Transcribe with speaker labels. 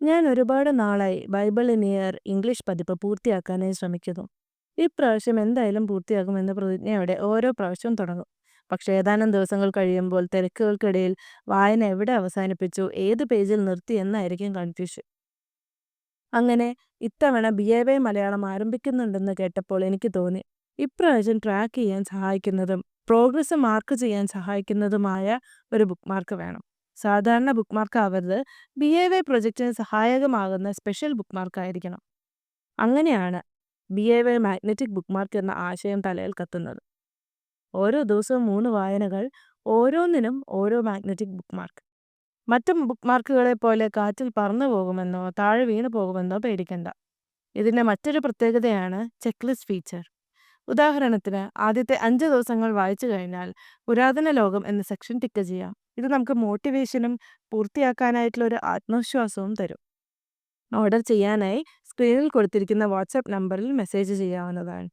Speaker 1: ഞാൻ ഒരുപാട് നാളായി ബൈബിൾ ഇൻ ഇയർ ഇംഗ്ലീഷ് പതിപ്പ് പൂർത്തിയാക്കാനായി ശ്രമിക്കുന്നു. ഇപ്രാവശ്യം എന്തായാലും പൂർത്തിയാക്കുമെന്ന പ്രതിജ്ഞയോടെ ഓരോ പ്രാവശ്യവും തുടങ്ങും. പക്ഷേ ഏതാനും ദിവസങ്ങൾ കഴിയുമ്പോൾ തിരക്കുകൾക്കിടയിൽ വായന എവിടെ അവസാനിപ്പിച്ചു, ഏത് പേജിൽ നിർത്തി എന്നായിരിക്കും കൺഫ്യൂഷൻ. അങ്ങനെ ഇത്തവണ BAY മലയാളം ആരംഭിക്കുന്നുണ്ടെന്ന് കേട്ടപ്പോൾ എനിക്ക് തോന്നി, ഇപ്രാവശ്യം ട്രാക്ക് ചെയ്യാൻ സഹായിക്കുന്നതും പ്രോഗ്രസ് മാർക്ക് ചെയ്യാൻ സഹായിക്കുന്നതുമായ ഒരു ബുക്ക് മാർക്ക് വേണം. സാധാരണ ബുക്ക് മാർക്ക് ആവരുത്, BAY പ്രൊജക്റ്റിന് സഹായകമാകുന്ന സ്പെഷ്യൽ ബുക്ക് മാർക്കായിരിക്കണം. അങ്ങനെയാണ് BAY മാഗ്നറ്റിക് ബുക്ക് മാർക്ക് എന്ന ആശയം തലയിൽ കത്തുന്നത്. ഓരോ ദിവസവും 3 വായനകൾ, ഓരോന്നിനും ഓരോ മാഗ്നറ്റിക് ബുക്ക് മാർക്ക്. മറ്റു ബുക്ക് മാർക്കുകളെ പോലെ കാറ്റിൽ പറന്നു പോകുമെന്നോ താഴെ വീണു പോകുമെന്നോ പേടിക്കണ്ട. ഇതിൻ്റെ മറ്റൊരു പ്രത്യേകതയാണ് ചെക്ക്ലിസ്റ്റ് ഫീച്ചർ. ഉദാഹരണത്തിന്, ആദ്യത്തെ 5 ദിവസങ്ങൾ വായിച്ചു കഴിഞ്ഞാൽ പുരാതന ലോകം എന്ന സെക്ഷൻ ടിക്ക് ചെയ്യാം. ഇത് നമുക്ക് മോട്ടിവേഷനും പൂർത്തിയാക്കാനായിട്ടുള്ള ഒരു ആത്മവിശ്വാസവും തരും. ഓർഡർ ചെയ്യാനായി സ്ക്രീനിൽ കൊടുത്തിരിക്കുന്ന വാട്സാപ്പ് നമ്പറിൽ മെസ്സേജ് ചെയ്യാവുന്നതാണ്.